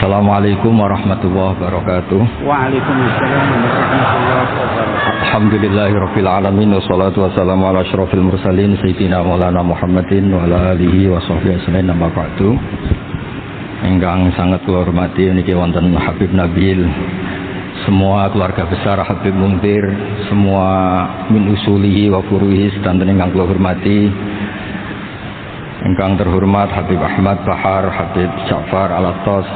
Assalamualaikum warahmatullahi wabarakatuh. Waalaikumsalam warahmatullahi wabarakatuh. Alhamdulillahirabbil alamin wassalatu wassalamu ala asyrofil mursalin sayyidina maulana Muhammadin wa ala alihi wa sahbihi ajmain amma ba'du. Ingkang sangat kula hormati niki wonten Habib Nabil, semua keluarga besar Habib Muntir, semua min usulihi wa furuhi sedanten ingkang kula hormati. Ingkang terhormat Habib Ahmad Bahar, Habib Ja'far Al-Attas,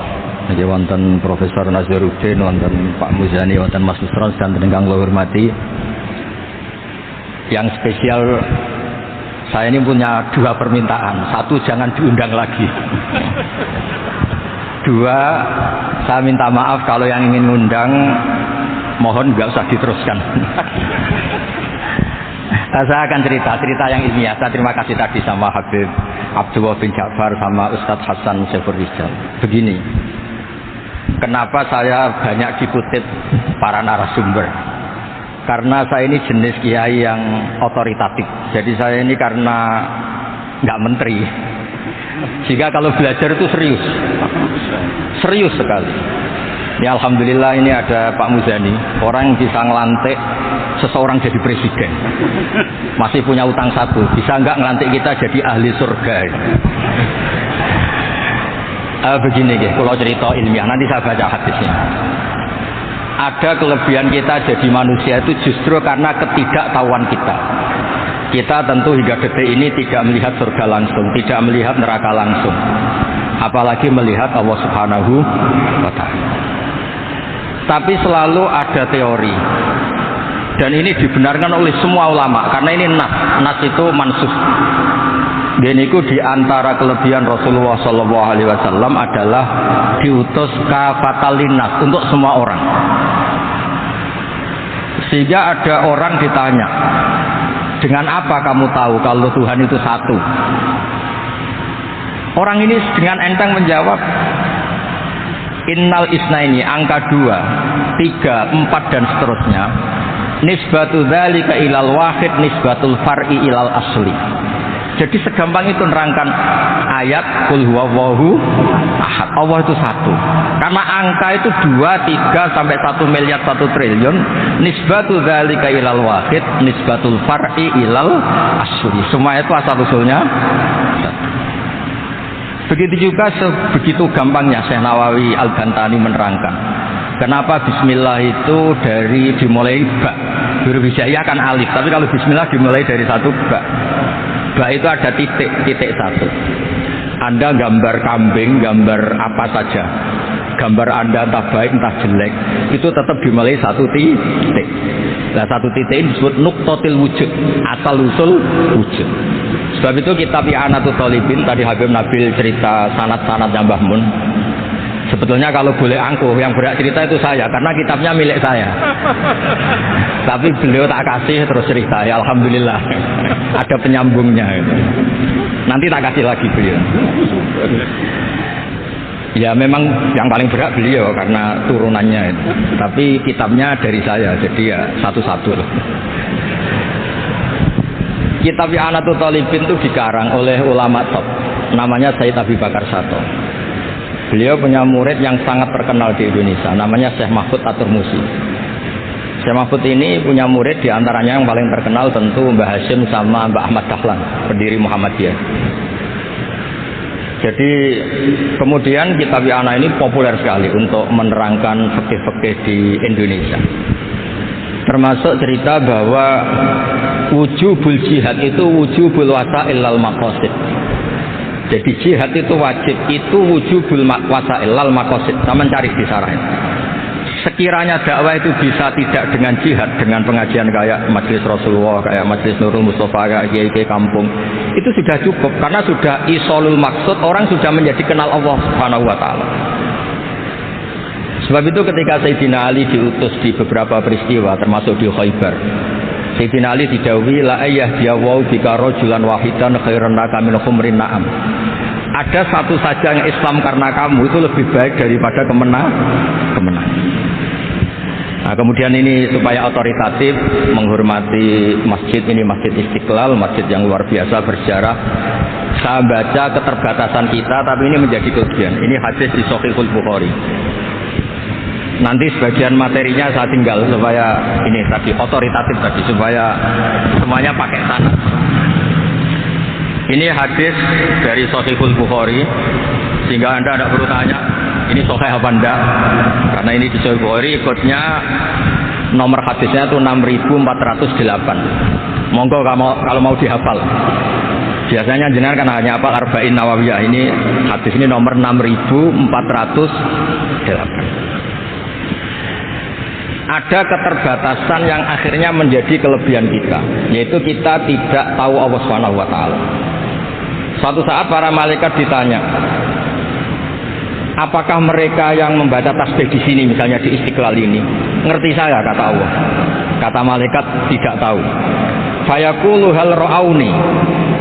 niki wonten Profesor Nazaruddin, wonten Pak Muzani, wonten Mas Nusron sedanten ingkang kula hormati. Yang spesial, saya ini punya dua permintaan. Satu, jangan diundang lagi. Dua, saya minta maaf kalau yang ingin ngundang mohon nggak usah diteruskan. Saya akan cerita yang ilmiah. Saya terima kasih tadi sama Habib Abdullah bin Ja'far sama Ustadz Hasan Syafur Rizal. Begini, kenapa saya banyak dikutip para narasumber? Karena saya ini jenis kiai yang otoritatif. Jadi saya ini karena nggak menteri, jika kalau belajar itu serius sekali. Ya alhamdulillah ini ada Pak Muzani, orang yang bisa ngelantik seseorang jadi presiden. Masih punya utang satu, bisa nggak ngelantik kita jadi ahli surga? Begini ya, kalau cerita ilmiah, nanti saya baca hadisnya. Ada kelebihan kita jadi manusia itu justru karena ketidaktahuan kita. Kita tentu hingga detik ini tidak melihat surga langsung, tidak melihat neraka langsung, apalagi melihat Allah Subhanahu wa Ta'ala. Tapi selalu ada teori, dan ini dibenarkan oleh semua ulama karena ini nas itu mansukh. Dan itu diantara kelebihan Rasulullah SAW adalah diutus kafatal linnas untuk semua orang. Sehingga ada orang ditanya, dengan apa kamu tahu kalau Tuhan itu satu? Orang ini dengan enteng menjawab, innal isnaini, angka 2, 3, 4 dan seterusnya. Nisbatu dzalika ilal wahid nisbatul far'i ilal asli. Jadi segampang itu nerangkan ayat qul huwallahu ahad. Allah itu satu. Karena angka itu 2, 3 sampai 1 miliar 1 triliun. Nisbatu dzalika ilal wahid nisbatul far'i ilal asli. Semua itu asal usulnya satu. Begitu juga begitu gampangnya Syekh Nawawi Al-Bantani menerangkan kenapa bismillah itu dimulai ba. Huruf hijaiyah kan alif, tapi kalau bismillah dimulai dari satu ba. Ba itu ada titik satu. Anda gambar kambing, gambar apa saja, gambar Anda entah baik entah jelek, itu tetap dimulai satu titik. Nah satu titik ini disebut nuqtatil wujud, asal usul wujud. Sebab itu kitab I'anatul Thalibin, tadi Habib Nabil cerita sanad-sanadnya Mbah Mun. Sebetulnya kalau boleh angkuh, yang berhak cerita itu saya, karena kitabnya milik saya. Tapi beliau tak kasih terus cerita, ya alhamdulillah. Ada penyambungnya. Nanti tak kasih lagi beliau. Ya memang yang paling berhak beliau karena turunannya itu. Tapi kitabnya dari saya, jadi ya satu-satu. Kitab I'anatul Thalibin itu dikarang oleh ulama top, namanya Sayyid Abi Bakar Sato. Beliau punya murid yang sangat terkenal di Indonesia, namanya Syekh Mahfud At-Turmusi. Syekh Mahfud ini punya murid diantaranya yang paling terkenal tentu Mbah Hashim sama Mbah Ahmad Dahlan, pendiri Muhammadiyah. Jadi kemudian kitab I'anah ini populer sekali untuk menerangkan fikih-fikih di Indonesia. Termasuk cerita bahwa wujubul jihad itu wujubul wasa'il lal maqasid. Jadi jihad itu wajib, itu wujubul wasa'il lal maqasid. Sama cari di sarah. Sekiranya dakwah itu bisa tidak dengan jihad, dengan pengajian kayak Majelis Rasulullah, kayak Majelis Nurul Mustafa, kayak kiai kampung, itu sudah cukup karena sudah isolul maksud, orang sudah menjadi kenal Allah Subhanahu wa Ta'ala. Sebab itu ketika Sayyidina Ali diutus di beberapa peristiwa termasuk di Khaybar, Sayyidina Ali didhawuhi la ayyahdiyawu bika rajulan wahidan khairan laka min humrin na'am. Ada satu saja yang Islam karena kamu itu lebih baik daripada kemenangan. Nah, kemudian ini supaya otoritatif menghormati masjid ini, Masjid Istiqlal, masjid yang luar biasa bersejarah. Saya baca keterbatasan kita, tapi ini menjadi kelebihan. Ini hadis di Shahihul Bukhari. Nanti sebagian materinya saya tinggal supaya ini tadi otoritatif tadi, supaya semuanya pakai sanad. Ini hadis dari Shahihul Bukhari, sehingga Anda tidak perlu tanya ini sahih apa enggak, karena ini di Shahihul Bukhari, ikutnya nomor hadisnya itu 6408. Monggo kalau mau dihafal. Biasanya jenengan kan hanya hafal Arba'in Nawawiyah. Ini hadis ini nomor 6408. Ada keterbatasan yang akhirnya menjadi kelebihan kita, yaitu kita tidak tahu Allah Subhanahu wa taala. Suatu saat para malaikat ditanya, apakah mereka yang membaca tasbih di sini, misalnya di Istiqlal ini, ngerti saya? Kata Allah. Kata malaikat, tidak tahu. Fayaqulu hal ra'auni.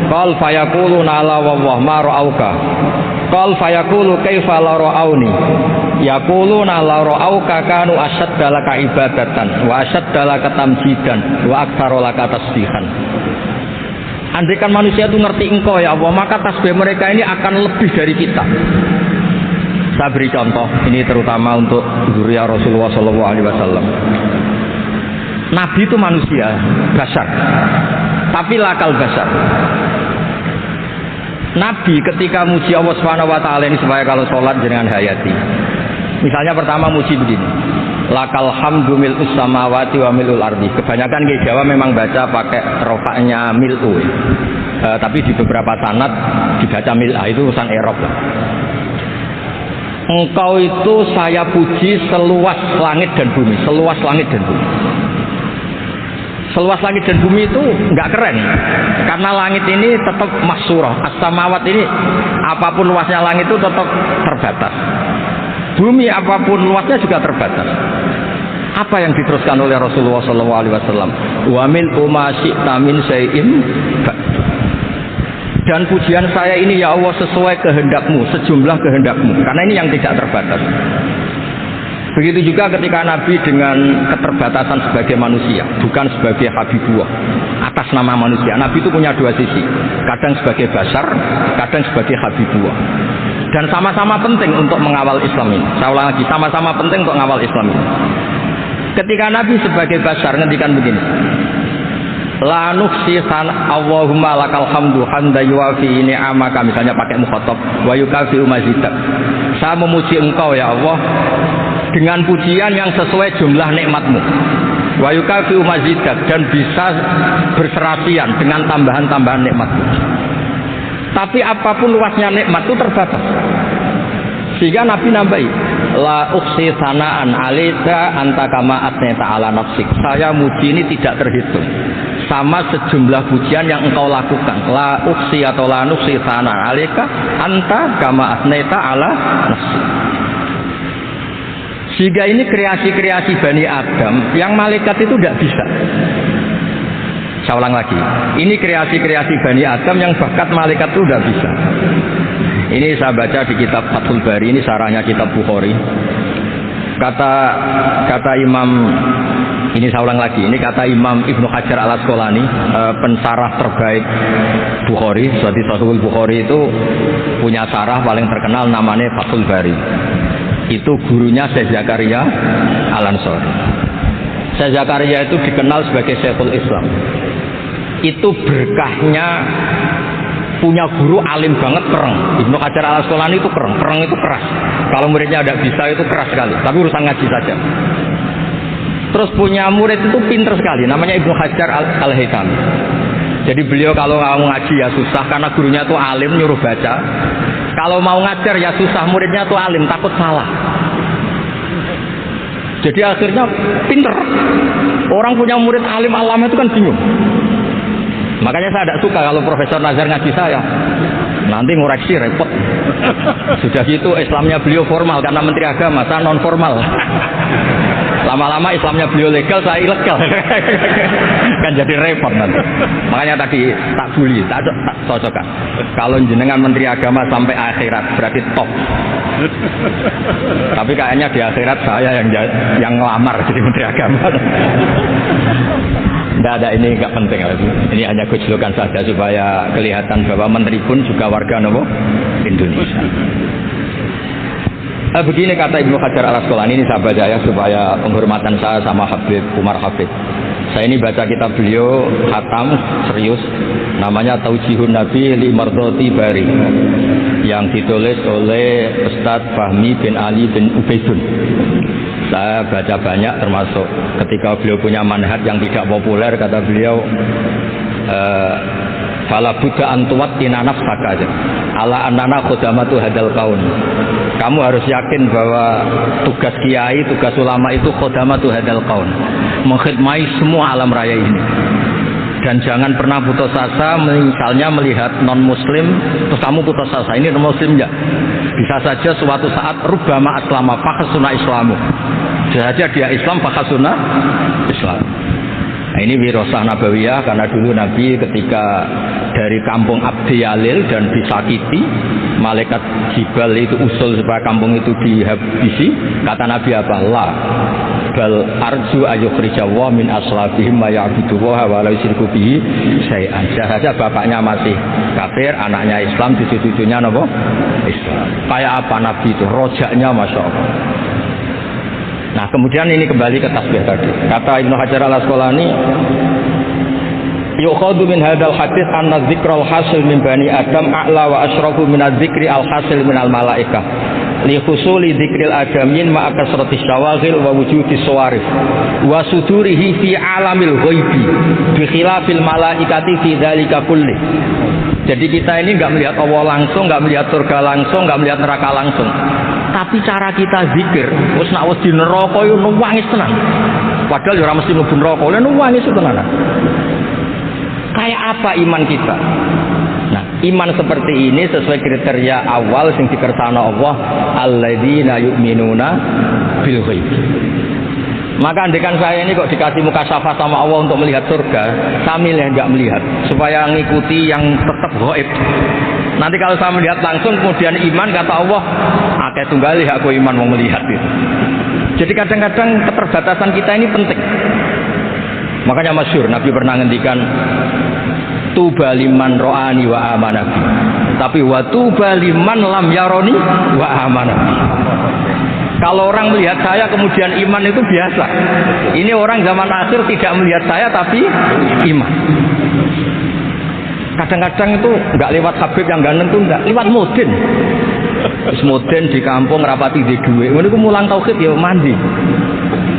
Qal fayaqulu la wallah ma ra'auka. Qal fayaqulu kaifa la ra'auni. Yaquluna la ra'auka kanu ashadda laka ibadatan wa ashadda laka tamjidan wa aktsara laka tasbihan. Andaikan manusia itu ngerti engkau ya Allah, maka tasbih mereka ini akan lebih dari kita. Saya beri contoh, ini terutama untuk zuriat Rasulullah SAW. Nabi itu manusia, basar, tapi lakal basar. Nabi ketika muji Allah Subhanahu wa taala ini supaya kalau sholat jangan hayati. Misalnya pertama muji begini, lakal hamdu mil'us samawati wa mil'ul ardi. Kebanyakan di Jawa memang baca pakai rofaknya mil'u, tapi di beberapa sanad dibaca mil'ah, itu urusan Arab lah. Engkau itu saya puji seluas langit dan bumi, seluas langit dan bumi. Seluas langit dan bumi itu nggak keren, karena langit ini tetap mahsurah, as-samawat ini apapun luasnya langit itu tetap terbatas. Bumi apapun luasnya juga terbatas. Apa yang diteruskan oleh Rasulullah SAW? Wa min ma syi'ta min syai'in. Dan pujian saya ini ya Allah sesuai kehendakmu, sejumlah kehendakmu, karena ini yang tidak terbatas. Begitu juga ketika Nabi dengan keterbatasan sebagai manusia, bukan sebagai habibullah, atas nama manusia. Nabi itu punya dua sisi, kadang sebagai basar, kadang sebagai habibullah. Dan sama-sama penting untuk mengawal Islam ini. Saya ulang lagi, sama-sama penting untuk mengawal Islam ini. Ketika Nabi sebagai basar ngendikan begini, la nuhsi Allahumma lakal hamdu hamda yuwafi ni'amaka, misalnya pakai mukhatab, wa yukafi mazidak. Saya memuji engkau ya Allah dengan pujian yang sesuai jumlah nikmatmu, wa yukafi mazidak, dan bisa berserasian dengan tambahan-tambahan nikmatmu. Tapi apapun luasnya nikmat itu terbatas, sehingga Nabi nambahi, la uksi sanaan alika anta kama atneta ala nafsik. Saya muji ini tidak terhitung, sama sejumlah pujian yang engkau lakukan. La uksi atau la nuksi sanaan alika anta kama atneta ala nafsik. Sehingga ini kreasi-kreasi Bani Adam yang malaikat itu tidak bisa. Saya ulang lagi, ini kreasi-kreasi Bani Adam yang bakat malaikat itu tidak bisa. Ini saya baca di kitab Fathul Bari, ini sarahnya kitab Bukhari. Kata Imam, ini saya ulang lagi, ini kata Imam Ibnu Hajar Al Asqalani, pensarah terbaik Bukhari. Jadi Sahihul Bukhari itu punya sarah paling terkenal namanya Fathul Bari. Itu gurunya Syekh Zakaria Al Ansori. Syekh Zakaria itu dikenal sebagai Syekhul Islam. Itu berkahnya punya guru alim banget, kereng. Ibnu Hajar Al Asqalani itu kereng itu keras. Kalau muridnya ada bisa itu keras sekali, tapi urusan ngaji saja. Terus punya murid itu pinter sekali, namanya Ibnu Hajar Al Haytami. Jadi beliau kalau mau ngaji ya susah, karena gurunya tuh alim nyuruh baca. Kalau mau ngajar ya susah, muridnya tuh alim, takut salah. Jadi akhirnya pinter. Orang punya murid alim alama itu kan bingung. Makanya saya tidak suka kalau Profesor Nazar ngaji saya, nanti ngoreksi repot. Sudah gitu Islamnya beliau formal karena Menteri Agama, saya non formal. Lama-lama Islamnya beliau legal, saya ilegal. Kan jadi repot nanti. Makanya tadi tak bully, tak cocokkan. Kalau jenengan Menteri Agama sampai akhirat berarti top. Tapi kayaknya di akhirat saya yang ngelamar jadi Menteri Agama. Tidak ada, ini nggak penting lagi. Ini hanya kujulukan saja supaya kelihatan bahwa menteri pun juga warga Indonesia. Begini kata Ibnu Hajar Al-Asqalani, ini sahabat saya supaya penghormatan saya sama Habib Umar Hafid. Saya ini baca kitab beliau khatam serius, namanya Taujihun Nabi li Mardhati Bari, yang ditulis oleh Ustadz Fahmi bin Ali bin Ubaidun. Saya baca banyak, termasuk ketika beliau punya manhaj yang tidak populer, kata beliau fala budda antuwat tina nafsaka ala annana khudamatu hadal kaun. Kamu harus yakin bahwa tugas kiai, tugas ulama itu khudamatu hadal kaun, mengkhidmati semua alam raya ini. Dan jangan pernah putus asa, misalnya melihat non muslim terus kamu putus asa, ini non muslim ya. Bisa saja suatu saat rubbama aslama fakhasuna islamu, bisa saja dia Islam fakhasuna Islam. Nah, ini wirasah nabawiyah, karena dulu Nabi ketika dari kampung Abdi Yalil dan disakiti, malaikat Jibal itu usul supaya kampung itu dihabisi. Kata Nabi apa? La bal arju ayyukhrijawa min aslabihim ma ya'buduwa wa la yusyriku bihi syai'an. Saja bapaknya masih kafir, anaknya Islam, cucu-cucunya napa? Islam. Kayak apa Nabi itu? Rojaknya Masya Allah. Nah, kemudian ini kembali ke tasbih tadi. Kata Ibnu Hajar Al-Asqalani, yukhadu min hadzal hadits anna dzikral hasil min bani Adam a'la wa asyrafu min adzikri al-hasil min al-malaikah. Li husuli dzikril adamin ma'a kasrati syawaghil wa wujudi sawarif wa sudurihi fi alamil ghaibi bi khilafil malaikati fi dzalika kulli. Jadi kita ini enggak melihat Allah langsung, enggak melihat surga langsung, enggak melihat neraka langsung. Tapi cara kita zikir, wis nek wis di neraka yo nuwangis tenan. Padahal yo ora mesti mlebu neraka, lha nuwangis tenan. Kayak apa iman kita? Nah, iman seperti ini sesuai kriteria awal sing dikersakno Allah, alladzina yu'minuna bil ghaib. Maka andekan saya ini kok dikasih muka syafa sama Allah untuk melihat surga, saya milih enggak melihat supaya ngikuti yang tetap gaib. Nanti kalau saya melihat langsung kemudian iman, kata Allah, akeh tunggali aku iman mau melihat itu. Jadi kadang-kadang keterbatasan kita ini penting. Makanya masyhur Nabi pernah ngendikan tuba liman ro'ani wa amanabi, tapi wa tuba liman lam yaroni wa amanabi. Kalau orang melihat saya kemudian iman itu biasa. Ini orang zaman akhir tidak melihat saya tapi iman. Kadang-kadang itu nggak lewat Habib yang ganteng tuh, nggak lewat Mudin. Terus Mudin di kampung rapati di duit. Ini mulang tauhid ya mandi.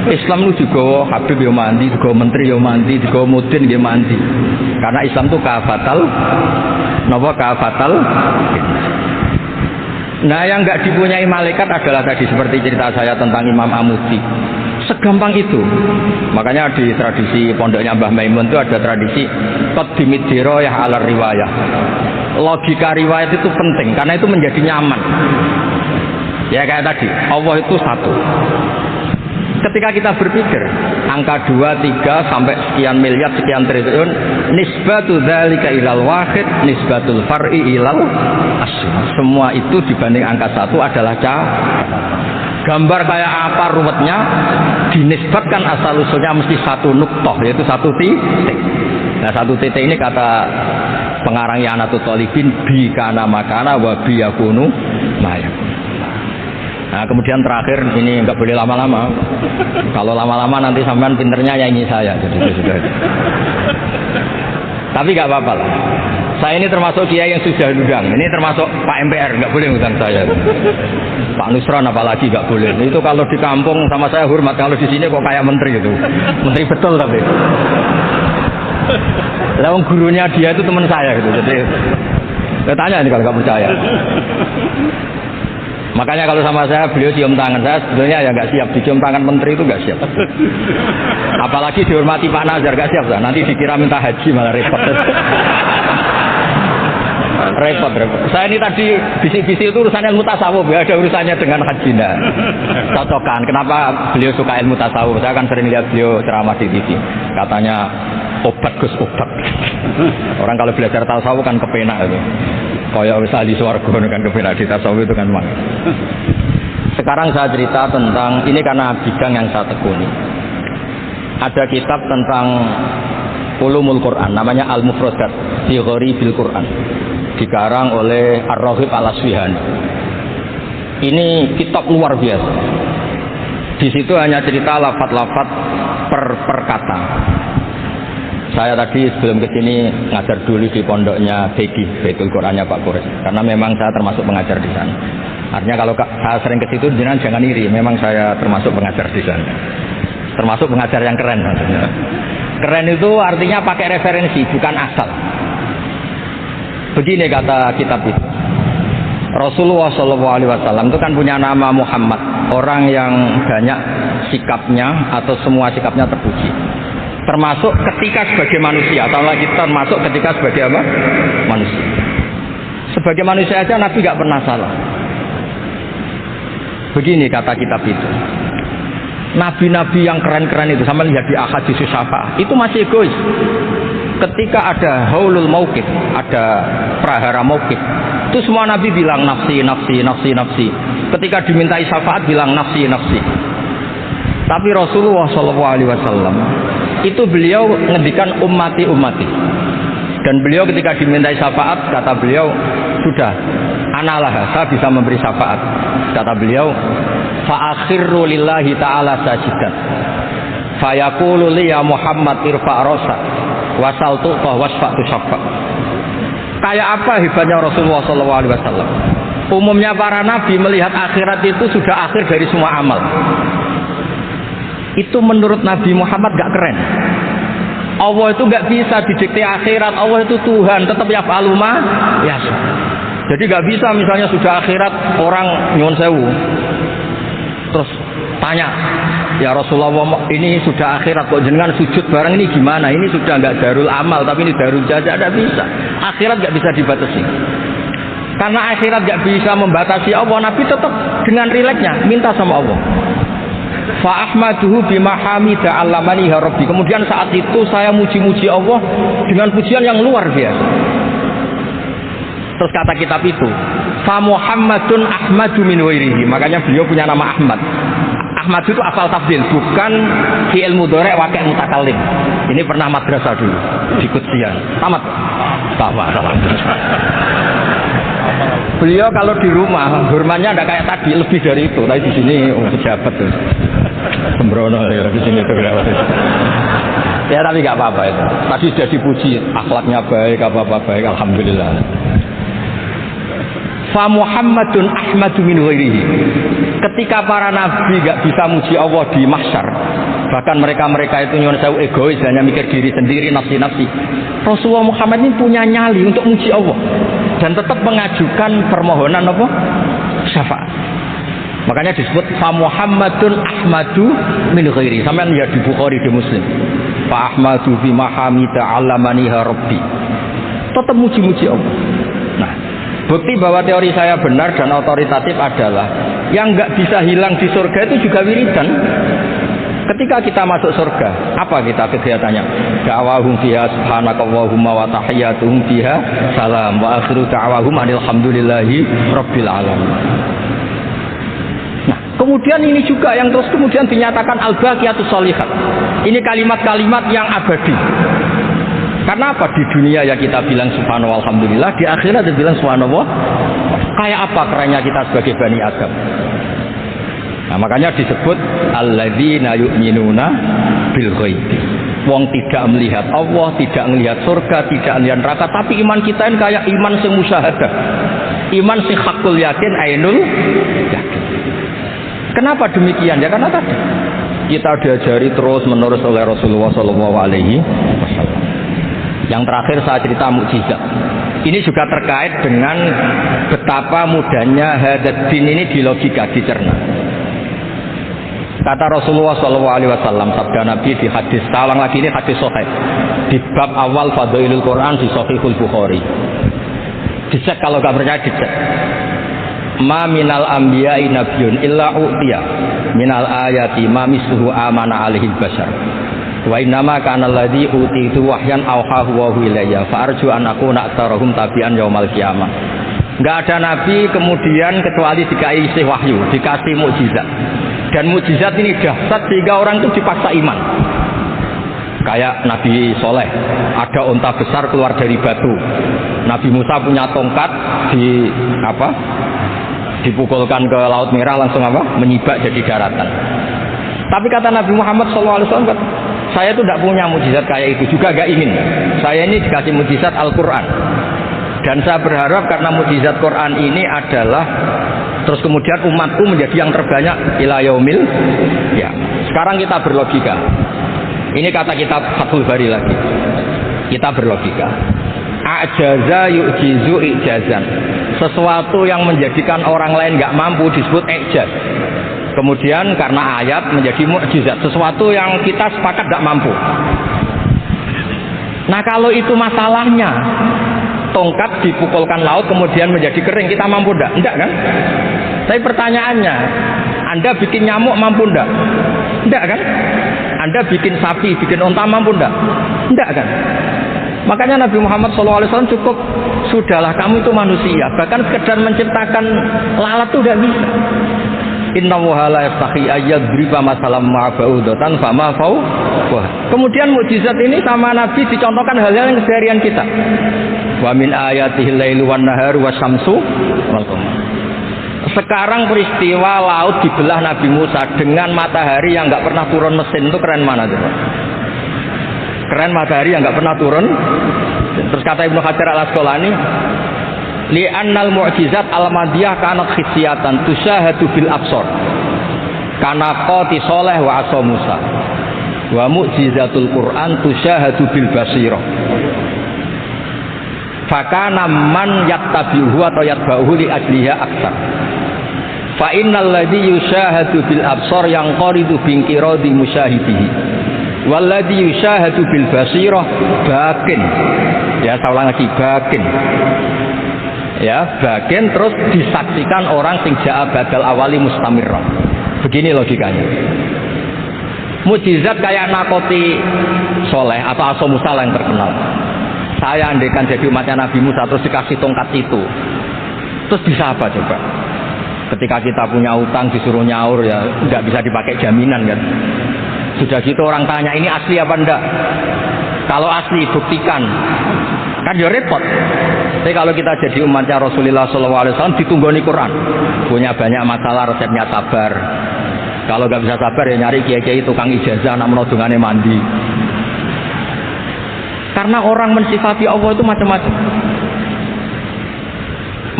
Islam itu juga Habib ya mandi, juga menteri ya mandi, juga Mudin ya mandi. Karena Islam itu kafatal, napa kafatal. Nah, yang nggak dipunyai malaikat adalah tadi seperti cerita saya tentang Imam Amudi. Segampang itu. Makanya di tradisi pondoknya Mbah Maimun itu ada tradisi qaddimid dirayah ala riwayah. Logika riwayat itu penting karena itu menjadi nyaman. Ya kayak tadi, Allah itu satu. Ketika kita berpikir angka 2, 3 sampai sekian miliar, sekian triliun, nisbatu dzalika ilal wahid, nisbatul far'i ilal asli. Semua itu dibanding angka 1 adalah gambar kayak apa ruwetnya, dinisbatkan asal usulnya mesti satu nuktah, yaitu satu titik. Nah, satu titik ini kata pengarang Yanatul Talibin, bi kana makana wa bi yakunu mayakun. Nah, kemudian terakhir ini nggak boleh lama-lama. Kalau lama-lama nanti sampean pinternya nyanyi saya. Jadi sudah. Tapi nggak apa-apa lah. Saya ini termasuk kiai yang sudah diundang. Ini termasuk Pak MPR, nggak boleh ngundang saya. Pak Nusron apalagi nggak boleh. Itu kalau di kampung sama saya hormat. Kalau di sini kok kayak menteri itu. Menteri betul tapi. Lalu gurunya dia itu teman saya gitu. Jadi saya tanya ini kalau nggak percaya. Makanya kalau sama saya beliau cium tangan, saya sebenarnya ya nggak siap dicium tangan menteri itu nggak siap. Apalagi dihormati Pak Nazar nggak siap, nanti dikira minta haji malah repot. Repot. Saya ini tadi bisik-bisik itu urusannya ilmu tasawuf, ya ada urusannya dengan haji. Cocokan. Kenapa beliau suka ilmu tasawuf? Saya kan sering lihat beliau ceramah di TV. Katanya obat Gus obat. Orang kalau belajar tasawuf kan kepenak itu. Kayak wis ahli swarga kan kepenak di tasawuf itu kan memang. Sekarang saya cerita tentang ini karena bidang yang saya tekuni. Ada kitab tentang Ulumul Quran namanya Al-Mufradat fi Gharibil Quran. Dikarang oleh Ar-Raghib Al-Asfihani. Ini kitab luar biasa. Di situ hanya cerita lafaz-lafaz per kata. Saya tadi sebelum kesini ngajar dulu di pondoknya Begi, Baitul Qurannya Pak Kures. Karena memang saya termasuk pengajar di sana. Artinya kalau saya sering ke situ jangan iri, memang saya termasuk pengajar di sana. Termasuk pengajar yang keren maksudnya. Keren itu artinya pakai referensi, bukan asal. Begini kata kitab itu. Rasulullah SAW itu kan punya nama Muhammad, orang yang banyak sikapnya atau semua sikapnya terpuji. Termasuk ketika sebagai manusia, atau lagi termasuk ketika sebagai apa? Manusia. Sebagai manusia aja Nabi gak pernah salah. Begini kata kitab itu. Nabi-nabi yang keren-keren itu sama lihat di Ahadits Syafa'ah itu masih egois. Ketika ada haulul mauqif, ada prahara mauqif, itu semua nabi bilang nafsi, nafsi, nafsi, nafsi. Ketika dimintai syafaat bilang nafsi, nafsi. Tapi Rasulullah SAW itu beliau ngendikan ummati, ummati. Dan beliau ketika dimintai syafaat kata beliau sudah, analah, saya bisa memberi syafaat. Kata beliau, fa'akhirru lillahi ta'ala sajidan fayaqulu li ya Muhammad irfa' rasa wasal tuqah wasfa'tu syafa'. Kayak apa hebatnya Rasulullah SAW? Umumnya para nabi melihat akhirat itu sudah akhir dari semua amal. Itu menurut Nabi Muhammad gak keren. Allah itu gak bisa didikte akhirat. Allah itu Tuhan, tetap yaf'alu ma yasha. Jadi gak bisa misalnya sudah akhirat orang nyuwun sewu terus tanya, ya Rasulullah ini sudah akhirat kok jenengan sujud bareng ini gimana? Ini sudah nggak darul amal tapi ini darul jaza. Tidak bisa. Akhirat nggak bisa dibatasi. Karena akhirat nggak bisa membatasi Allah. Nabi tetap dengan rileksnya minta sama Allah. Fa ahmaduhu bimahhamida 'allamani ya Rabbi. Kemudian saat itu saya muji-muji Allah dengan pujian yang luar biasa. Terus kata kitab itu, fa Muhammadun ahmadu min wairihi. Makanya beliau punya nama Ahmad. Ahmad itu asal tafdil, bukan fi'il mudhari' waqi' mutakallim. Ini pernah madrasah dulu di Kutsian. Tamat. Salah. Beliau kalau di rumah hormatnya enggak kayak tadi, lebih dari itu. Tapi di sini pejabat tuh. Sembrono ya di sini tuh. Ya tapi enggak apa-apa itu. Tadi sudah dipuji, akhlaknya baik, apa-apa baik, alhamdulillah. Fa Muhammadun ahmadu min ghairihi. Ketika para nabi gak bisa muji Allah di mahsyar, bahkan mereka itu nyuwun sewu egois, hanya mikir diri sendiri, nafsi-nafsi. Rasulullah Muhammad ini punya nyali untuk muji Allah dan tetap mengajukan permohonan apa? Syafaat. Makanya disebut fa Muhammadun ahmadu min ghairihi. Sampeyan lihat di Bukhari, di Muslim. Fa ahmadu bi mahamida 'allamani rabbi. Tetap muji-muji Allah. Nah, bukti bahwa teori saya benar dan otoritatif adalah yang nggak bisa hilang di surga itu juga wiridan. Ketika kita masuk surga, apa kita kegiatannya? Da'wahum fiha subhanakallahumma wa tahiyyatuhum fiha salam wa akhiru da'wahum alhamdulillahi rabbil alamin. Nah, kemudian ini juga yang terus kemudian dinyatakan al-baqiyatus sholihat. Ini kalimat-kalimat yang abadi. Karena apa? Di dunia ya kita bilang subhanallah alhamdulillah, di akhirat dia bilang subhanallah. Kayak apa kerennya kita sebagai Bani Adam? Nah, makanya disebut alladzina yu'minuna bil ghaibi. Wong tidak melihat Allah, tidak melihat surga, tidak melihat neraka, tapi iman kita ini kayak iman sing musyahadah. Iman sing hakul yakin, ainul yakin. Kenapa demikian? Ya karena tadi kita diajari terus menerus oleh Rasulullah sallallahu alaihi wasallam. Yang terakhir saya cerita mukjizat. Ini juga terkait dengan betapa mudahnya hadat din ini di logika, dicerna. Kata Rasulullah SAW, sabda Nabi di hadis, salang lagi ini hadis sahih di bab awal Fadailul Quran di Sahihul Bukhari. Dicek, kalau nggak percaya dicek. Ma minal anbiya'i nabiyyun illa u'tiya minal ayati ma misluhu amana alaihi bashar. Wa innama kana alladhi utitu wahyan auhahu wa ilayya fa arju an akuna aktsarahum tabi'an yaumal qiyamah. Enggak ada nabi kemudian kecuali dikasih wahyu, dikasih mukjizat. Dan mukjizat ini dahsyat sehingga orang itu dipaksa iman. Kayak Nabi Soleh, ada unta besar keluar dari batu. Nabi Musa punya tongkat dipukulkan ke Laut Merah, langsung menyibak jadi daratan. Tapi kata Nabi Muhammad SAW, saya itu tidak punya mukjizat kayak itu, juga gak ingin. Saya ini dikasih mukjizat Al-Quran. Dan saya berharap karena mukjizat Quran ini adalah terus kemudian umatku menjadi yang terbanyak ila yaumil ya. Sekarang kita berlogika. Ini kata kitab Fathul Bari lagi. Kita berlogika. Ajaza yu'jizu ijazan. Sesuatu yang menjadikan orang lain nggak mampu disebut ijaz. Kemudian karena ayat menjadi mukjizat. Sesuatu yang kita sepakat nggak mampu. Nah kalau itu masalahnya, tongkat dipukulkan laut kemudian menjadi kering, kita mampu enggak? Enggak kan? Tapi pertanyaannya, Anda bikin nyamuk mampu enggak? Enggak kan? Anda bikin sapi, bikin unta mampu enggak? Enggak kan? Makanya Nabi Muhammad SAW cukup, sudahlah kamu itu manusia, bahkan sekedar menciptakan lalat itu enggak bisa. Inna wahala yastahi ayyadriba masalam ma'ba'udatan fama fawwah. Kemudian mukjizat ini sama Nabi dicontohkan hal-hal yang keseharian kita. Wa min ayatihil lailu wan naharu wasyamsu wal qamar. Sekarang peristiwa laut dibelah Nabi Musa dengan matahari yang enggak pernah turun mesin, itu keren mana coba? Keren matahari yang enggak pernah turun. Terus kata Ibnu Hajar Al-Asqalani, li'annal mu'jizat al-madiyah kanat khisyatan tusyahadu bil absor kana qati soleh wa asa Musa wa mu'jizatul Quran tusyahadu bil basirah fakana man yattabi'uhu atau yatba'uhu li ajliha aktsar fa innal ladzi yusyahadu bil absor yang qaridu bingkiradi musyahidihi wal ladzi yusyahadu bil basirah bakin. Ya saya ulang lagi, bakin. Ya, bagian terus disaksikan orang sing ja'a badal awali mustamirrah. Begini logikanya. Mukjizat kayak nakoti Soleh atau Asa Musa yang terkenal. Saya andaikan jadi umatnya Nabi Musa terus dikasih tongkat itu, terus bisa apa coba? Ketika kita punya utang disuruh nyaur ya nggak bisa dipakai jaminan kan. Sudah gitu orang tanya ini asli apa enggak? Kalau asli buktikan. Kan ya repot. Tapi kalau kita jadi umatnya Rasulullah SAW ditunggoni Quran, punya banyak masalah resepnya sabar. Kalau nggak bisa sabar ya nyari kiai-kiai tukang ijazah nak menodongannya mandi. Karena orang mensifati Allah itu macam-macam.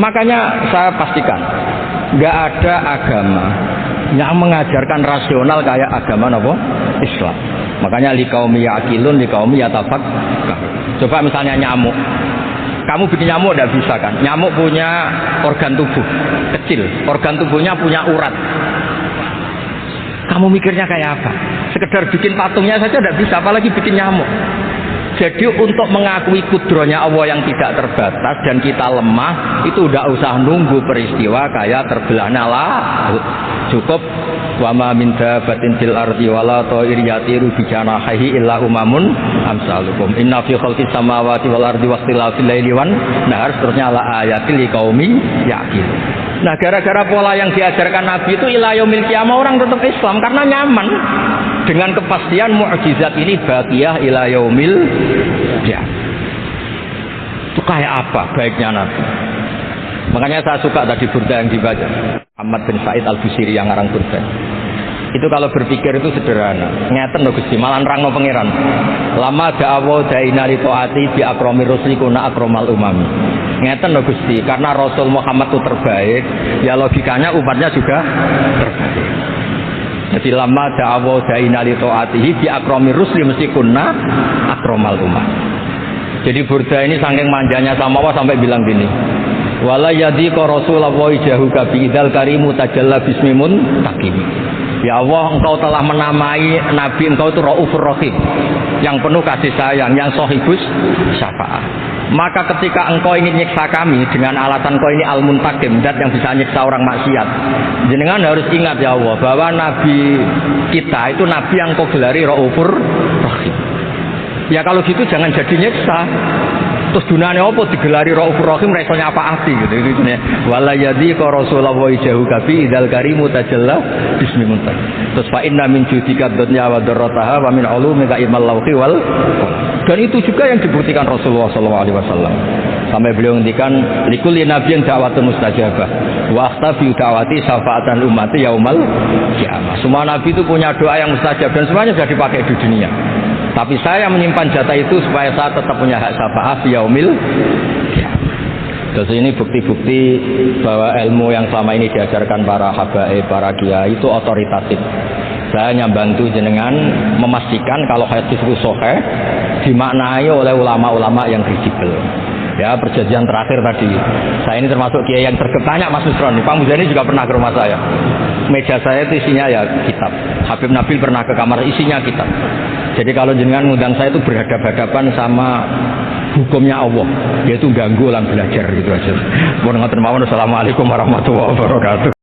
Makanya saya pastikan nggak ada agama yang mengajarkan rasional kayak agama apa? Islam. Makanya liqaumi yaqilun liqaumi yatafakkar. Coba misalnya nyamuk. Kamu bikin nyamuk tidak bisa kan? Nyamuk punya organ tubuh kecil, organ tubuhnya punya urat. Kamu mikirnya kayak apa? Sekedar bikin patungnya saja tidak bisa, apalagi bikin nyamuk. Jadi untuk mengakui kudrohnya Allah yang tidak terbatas dan kita lemah, itu tidak usah nunggu peristiwa kayak terbelahnya laut. Cukup wa ma min dabbatin fil ardi wala ta'ir yatiru bi janahihi illa umamun amsalukum inna fi khalqis samawati wal ardi wakhtilafil laili wan nahar seterusnya la ayatil liqaumi yaqilun. Nah, gara-gara pola yang diajarkan Nabi itu ila yaumil qiyamah orang tetap Islam karena nyaman dengan kepastian mukjizat ini baqiyah ila yaumil qiyamah. Itu kayak apa baiknya Nabi? Makanya saya suka tadi burda yang dibaca Ahmad bin Sa'id Al-Busiri yang ngarang burda. Itu kalau berpikir itu sederhana. Ngeten lho Gusti, malah nerangno pangeran. Lama da'awa da'ina li ta'ati bi akramir rusli kuna akramal umami. Ngeten lho Gusti, karena Rasul Muhammad itu terbaik, ya logikanya umatnya juga terbaik. Jadi lama da'awa da'ina li ta'atihi bi akramir rusli mesti kuna akramal umam. Jadi burda ini saking manjanya sama Allah sampai bilang gini. Wala yadhiqa Rasulullah jahuka bidzal karimu tajalla bismimun takim. Ya Allah, engkau telah menamai Nabi engkau itu Raufur Rahim, yang penuh kasih sayang, yang sohibus syafaat. Maka ketika engkau ingin nyiksa kami dengan alasan engkau ini al-muntakim, zat yang bisa nyiksa orang maksiat, jenengan harus ingat ya Allah bahwa nabi kita itu nabi yang kau gelari Raufur Rahim. Ya kalau gitu jangan jadi nyiksa. Terus gunanya apa digelari Raufur Rahim, resonya apa arti gitu itu ya. Wala yadi ka Rasulullah jahu kafi idzal karimu tajalla bismi muntak. Terus fa inna min judika dunya wa darrataha wa min ulumika ilmal lawhi wal. Dan itu juga yang dibuktikan Rasulullah sallallahu alaihi wasallam. Sampai beliau ngendikan likulli nabiyyin da'watun mustajabah wa akhtabi da'wati syafaatan ummati yaumal qiyamah. Semua nabi itu punya doa yang mustajab dan semuanya sudah dipakai di dunia. Tapi saya menyimpan jatah itu supaya saya tetap punya hak syafaat di yaumil qiyamah. Terus ini bukti-bukti bahwa ilmu yang selama ini diajarkan para habaib, para kiai itu otoritatif. Saya hanya bantu jenengan memastikan kalau hadis itu sahih dimaknai oleh ulama-ulama yang kredibel. Ya, perjanjian terakhir tadi. Saya ini termasuk kiai yang terketanya Mas Nusron. Pak Muzani juga pernah ke rumah saya. Meja saya itu isinya ya kitab. Habib Nabil pernah ke kamar isinya kitab. Jadi kalau jenengan ngundang saya itu berhadapan-hadapan sama hukumnya Allah, yaitu ganggu orang belajar gitu aja. Assalamualaikum warahmatullahi wabarakatuh.